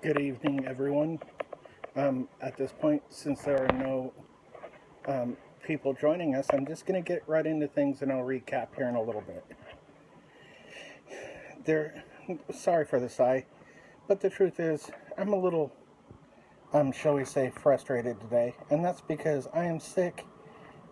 Good evening, everyone. At this point, since there are no people joining us, I'm just going to get right into things and I'll recap here in a little bit. Sorry for the sigh, but the truth is, I'm a little, shall we say, frustrated today, and that's because I am sick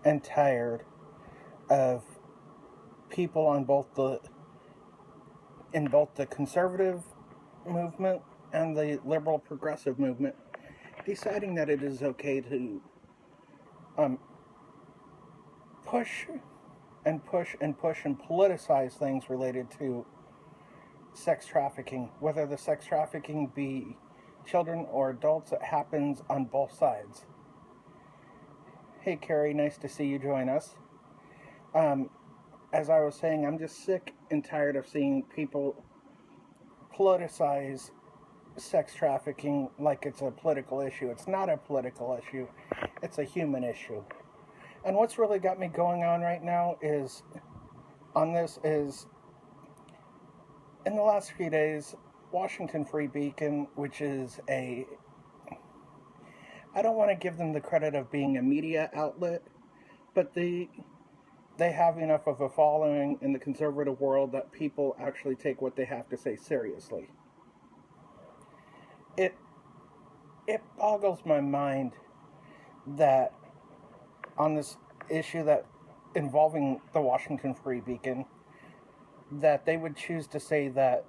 and tired of people in both the conservative movement and the liberal progressive movement deciding that it is okay to push and push and push and politicize things related to sex trafficking, whether the sex trafficking be children or adults. It happens on both sides. Hey Carrie, nice to see you join us. As I was saying, I'm just sick and tired of seeing people politicize sex trafficking like it's a political issue. It's not a political issue, it's a human issue. And what's really got me going on right now is in the last few days, Washington Free Beacon, which is I don't want to give them the credit of being a media outlet, but they have enough of a following in the conservative world that people actually take what they have to say seriously. It boggles my mind that on this issue that involving the Washington Free Beacon, that they would choose to say that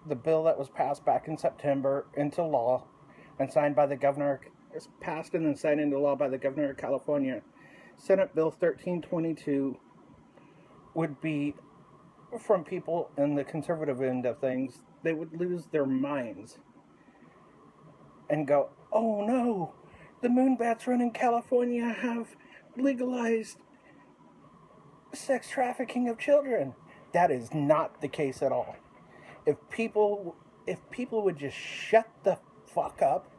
the bill that was passed back in September into law and signed by the governor, passed and then signed into law by the governor of California, Senate Bill 1322, would be, from people in the conservative end of things, they would lose their minds and go, oh no, the moonbats run in California have legalized sex trafficking of children. That is not the case at all. If people would just shut the fuck up,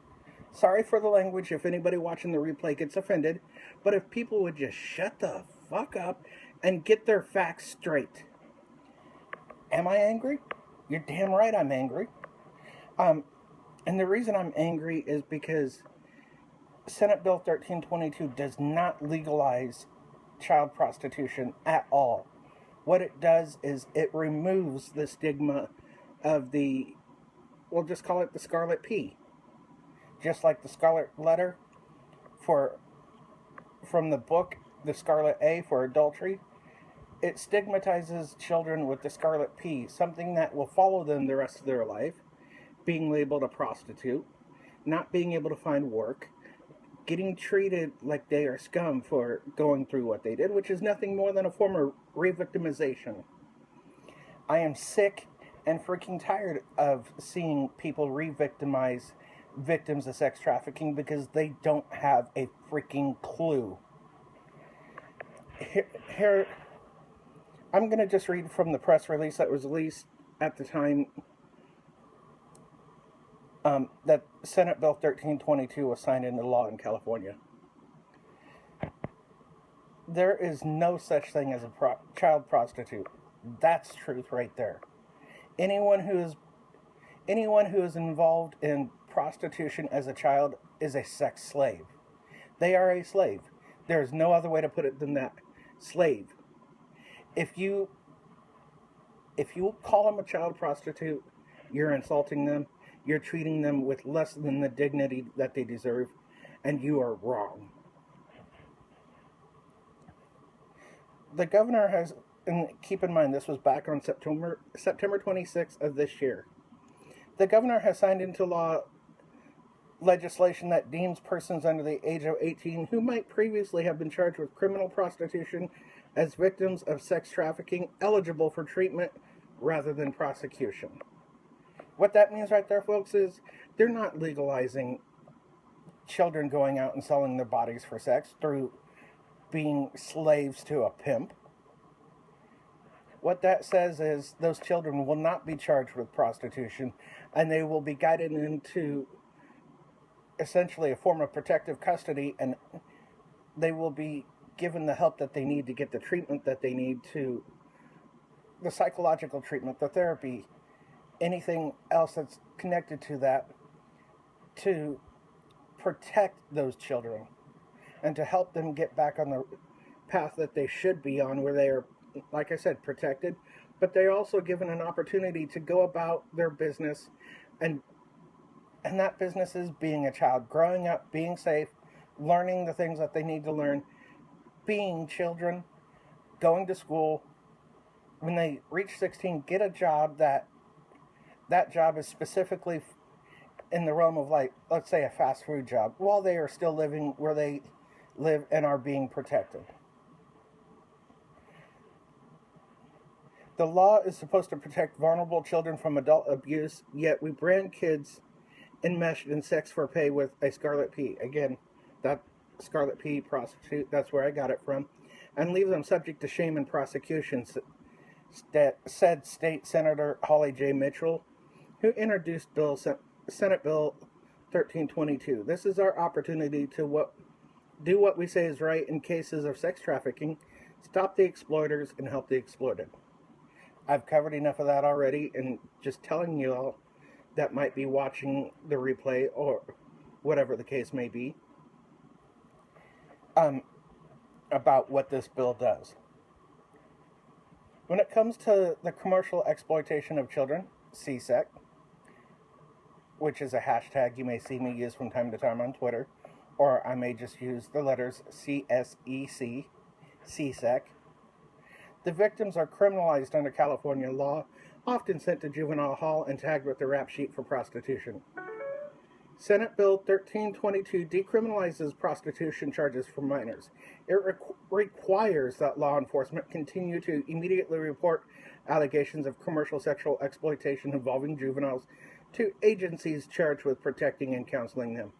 sorry for the language if anybody watching the replay gets offended, but if people would just shut the fuck up and get their facts straight. Am I angry? You're damn right I'm angry. And the reason I'm angry is because Senate Bill 1322 does not legalize child prostitution at all. What it does is it removes the stigma of we'll just call it the Scarlet P. Just like the Scarlet Letter from the book, the Scarlet A for adultery, it stigmatizes children with the Scarlet P, something that will follow them the rest of their life, being labeled a prostitute, not being able to find work, getting treated like they are scum for going through what they did, which is nothing more than a form of re-victimization. I am sick and freaking tired of seeing people re-victimize victims of sex trafficking because they don't have a freaking clue. Here I'm going to just read from the press release that was released at the time that Senate Bill 1322 was signed into law in California. There is no such thing as a child prostitute. That's truth right there. Anyone who is involved in prostitution as a child is a sex slave. They are a slave. There is no other way to put it than that. Slave. If you call them a child prostitute, you're insulting them. You're treating them with less than the dignity that they deserve, and you are wrong. The governor has, and keep in mind this was back on September 26th of this year. The governor has signed into law legislation that deems persons under the age of 18 who might previously have been charged with criminal prostitution as victims of sex trafficking eligible for treatment rather than prosecution. What that means right there, folks, is they're not legalizing children going out and selling their bodies for sex through being slaves to a pimp. What that says is those children will not be charged with prostitution, and they will be guided into essentially a form of protective custody, and they will be given the help that they need to get the treatment that they need, to the psychological treatment, the therapy, anything else that's connected to that to protect those children and to help them get back on the path that they should be on, where they are, like I said, protected, but they're also given an opportunity to go about their business, and that business is being a child, growing up, being safe, learning the things that they need to learn, being children, going to school. When they reach 16, get a job that job is specifically in the realm of, like, let's say a fast food job, while they are still living where they live and are being protected. The law is supposed to protect vulnerable children from adult abuse, yet we brand kids enmeshed in sex for pay with a Scarlet P. Again, that Scarlet P prostitute, that's where I got it from. And leave them subject to shame and prosecution, said State Senator Holly J. Mitchell, who introduced Senate Bill 1322. This is our opportunity to do what we say is right in cases of sex trafficking, stop the exploiters, and help the exploited. I've covered enough of that already, and just telling you all that might be watching the replay or whatever the case may be, about what this bill does. When it comes to the commercial exploitation of children, CSEC, which is a hashtag you may see me use from time to time on Twitter, or I may just use the letters CSEC, CSEC. The victims are criminalized under California law, often sent to juvenile hall and tagged with the rap sheet for prostitution. Senate Bill 1322 decriminalizes prostitution charges for minors. It requires that law enforcement continue to immediately report allegations of commercial sexual exploitation involving juveniles to agencies charged with protecting and counseling them.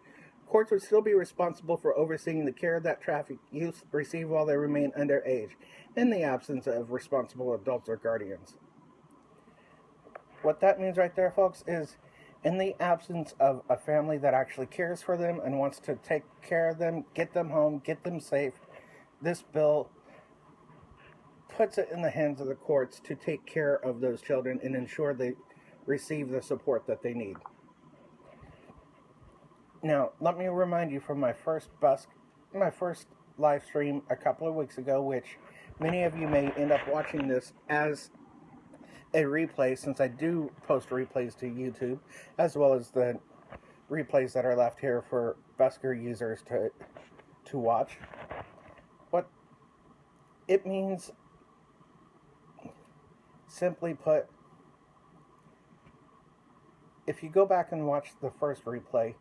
Courts would still be responsible for overseeing the care that trafficked youth receive while they remain underage, in the absence of responsible adults or guardians. What that means right there, folks, is in the absence of a family that actually cares for them and wants to take care of them, get them home, get them safe, this bill puts it in the hands of the courts to take care of those children and ensure they receive the support that they need. Now, let me remind you from my first live stream a couple of weeks ago, which many of you may end up watching this as a replay, since I do post replays to YouTube, as well as the replays that are left here for Busker users to watch. What it means, simply put, if you go back and watch the first replay,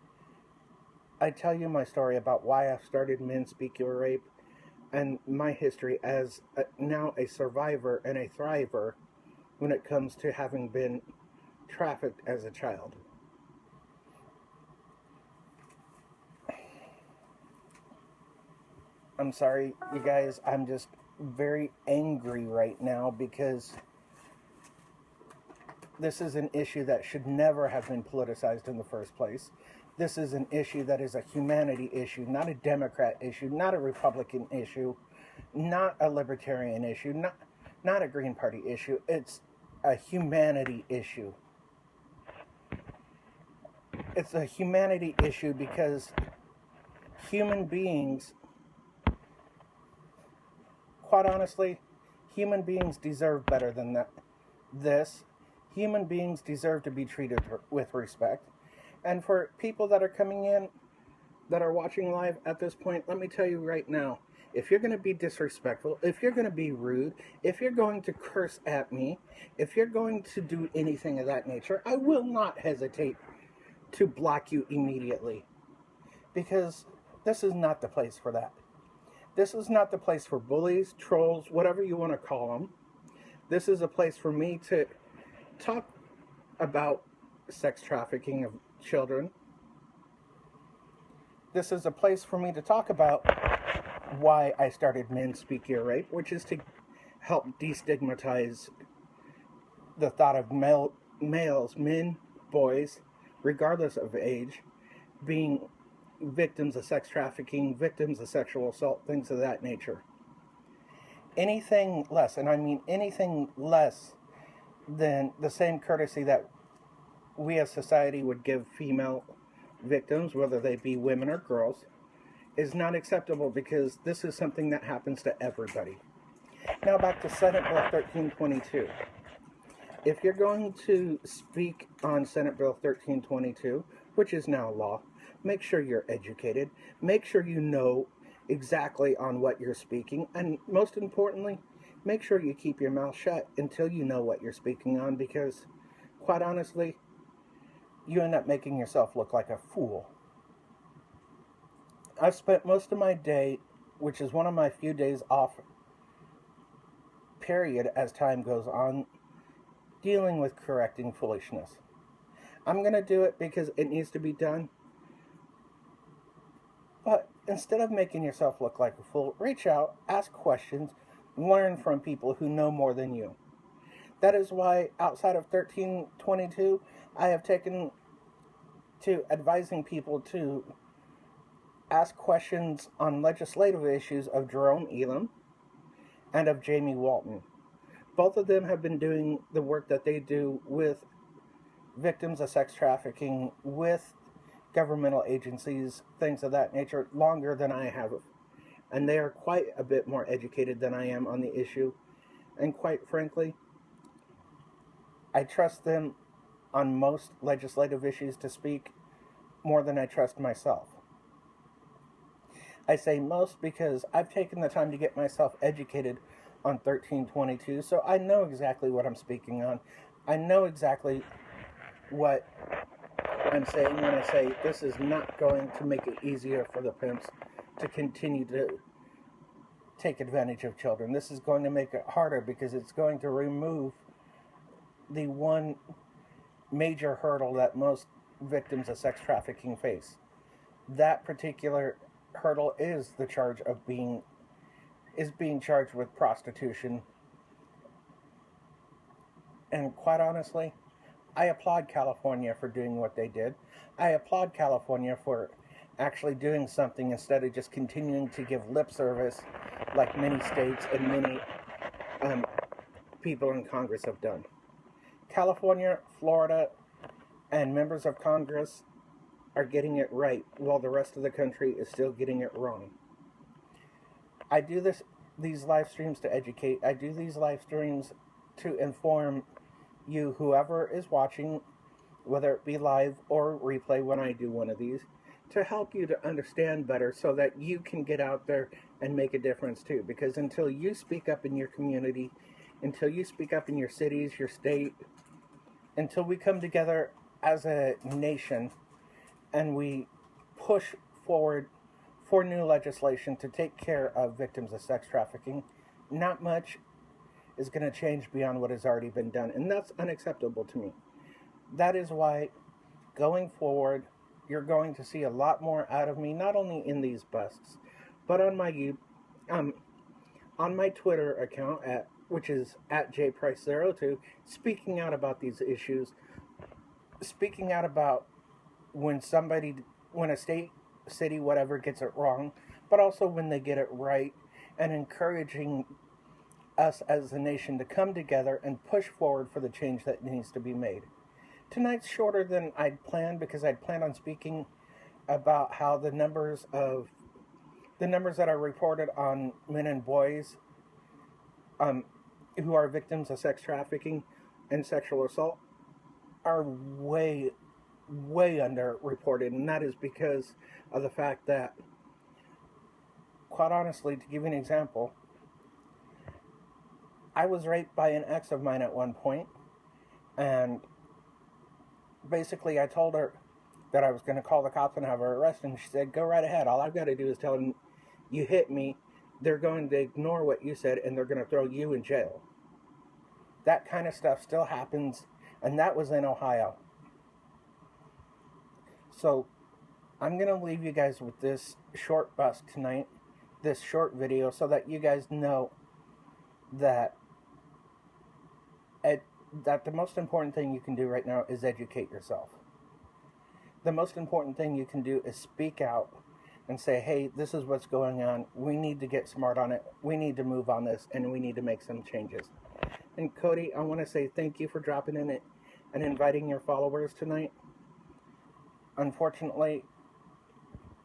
I tell you my story about why I started Men Speak Your Rape and my history as now a survivor and a thriver when it comes to having been trafficked as a child. I'm sorry, you guys, I'm just very angry right now because this is an issue that should never have been politicized in the first place. This is an issue that is a humanity issue, not a Democrat issue, not a Republican issue, not a Libertarian issue, not a Green Party issue. It's a humanity issue. It's a humanity issue because human beings, quite honestly, human beings deserve better than this. Human beings deserve to be treated with respect. And for people that are coming in, that are watching live at this point, let me tell you right now, if you're going to be disrespectful, if you're going to be rude, if you're going to curse at me, if you're going to do anything of that nature, I will not hesitate to block you immediately. Because this is not the place for that. This is not the place for bullies, trolls, whatever you want to call them. This is a place for me to talk about sex trafficking of children. This is a place for me to talk about why I started Men Speak Your Rape, which is to help destigmatize the thought of males, men, boys, regardless of age, being victims of sex trafficking, victims of sexual assault, things of that nature. Anything less, and I mean anything less than the same courtesy that we as society would give female victims, whether they be women or girls, is not acceptable because this is something that happens to everybody. Now back to Senate Bill 1322. If you're going to speak on Senate Bill 1322, which is now law, make sure you're educated. Make sure you know exactly on what you're speaking. And most importantly, make sure you keep your mouth shut until you know what you're speaking on, because, quite honestly, you end up making yourself look like a fool. I've spent most of my day, which is one of my few days off, period, as time goes on, dealing with correcting foolishness. I'm going to do it because it needs to be done. But instead of making yourself look like a fool, reach out, ask questions, learn from people who know more than you. That is why, outside of 1322, I have taken to advising people to ask questions on legislative issues of Jerome Elam and of Jamie Walton. Both of them have been doing the work that they do with victims of sex trafficking, with governmental agencies, things of that nature, longer than I have. And they are quite a bit more educated than I am on the issue. And quite frankly, I trust them on most legislative issues to speak more than I trust myself. I say most because I've taken the time to get myself educated on 1322, so I know exactly what I'm speaking on. I know exactly what I'm saying when I say this is not going to make it easier for the pimps to continue to take advantage of children. This is going to make it harder because it's going to remove the one major hurdle that most victims of sex trafficking face. That particular hurdle is the charge of being charged with prostitution. And quite honestly, I applaud California for doing what they did. I applaud California for actually doing something instead of just continuing to give lip service like many states and many people in Congress have done. California, Florida, and members of Congress are getting it right while the rest of the country is still getting it wrong. I do these live streams to educate. I do these live streams to inform you, whoever is watching, whether it be live or replay when I do one of these, to help you to understand better so that you can get out there and make a difference too. Because until you speak up in your community, until you speak up in your cities, your state, until we come together as a nation and we push forward for new legislation to take care of victims of sex trafficking, not much is going to change beyond what has already been done. And that's unacceptable to me. That is why, going forward, you're going to see a lot more out of me, not only in these busts, but on my Twitter account, which is at jprice02, speaking out about these issues, speaking out about when a state, city, whatever, gets it wrong, but also when they get it right, and encouraging us as a nation to come together and push forward for the change that needs to be made. Tonight's shorter than I'd planned because I'd planned on speaking about how the numbers that are reported on men and boys who are victims of sex trafficking and sexual assault are way underreported, and that is because of the fact that, quite honestly, to give you an example, I was raped by an ex of mine at one point, and basically I told her that I was going to call the cops and have her arrested, and she said, go right ahead, all I've got to do is tell them you hit me, they're going to ignore what you said, and they're going to throw you in jail. That kind of stuff still happens, and that was in Ohio. So, I'm going to leave you guys with this short bust tonight, this short video, so that you guys know that the most important thing you can do right now is educate yourself. The most important thing you can do is speak out and say, hey, this is what's going on. We need to get smart on it. We need to move on this, and we need to make some changes. And Cody, I want to say thank you for dropping in it and inviting your followers tonight. Unfortunately,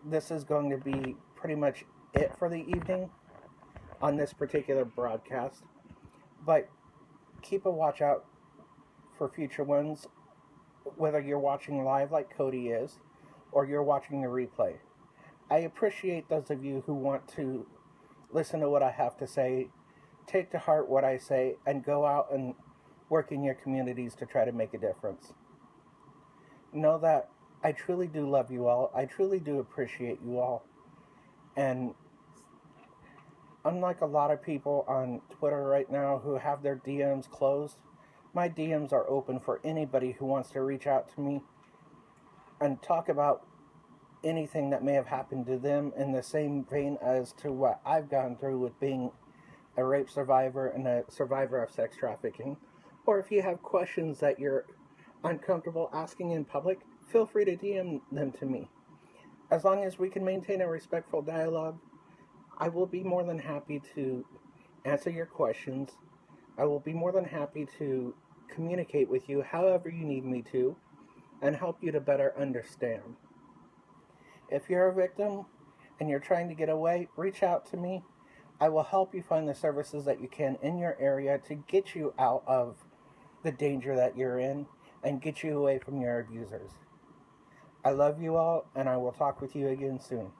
this is going to be pretty much it for the evening on this particular broadcast. But keep a watch out for future ones, whether you're watching live like Cody is, or you're watching the replay. I appreciate those of you who want to listen to what I have to say, take to heart what I say, and go out and work in your communities to try to make a difference. Know that I truly do love you all. I truly do appreciate you all. And unlike a lot of people on Twitter right now who have their DMs closed, my DMs are open for anybody who wants to reach out to me and talk about anything that may have happened to them in the same vein as to what I've gone through with being a rape survivor and a survivor of sex trafficking. Or if you have questions that you're uncomfortable asking in public, feel free to DM them to me. As long as we can maintain a respectful dialogue, I will be more than happy to answer your questions. I will be more than happy to communicate with you however you need me to and help you to better understand. If you're a victim and you're trying to get away, reach out to me. I will help you find the services that you can in your area to get you out of the danger that you're in and get you away from your abusers. I love you all, and I will talk with you again soon.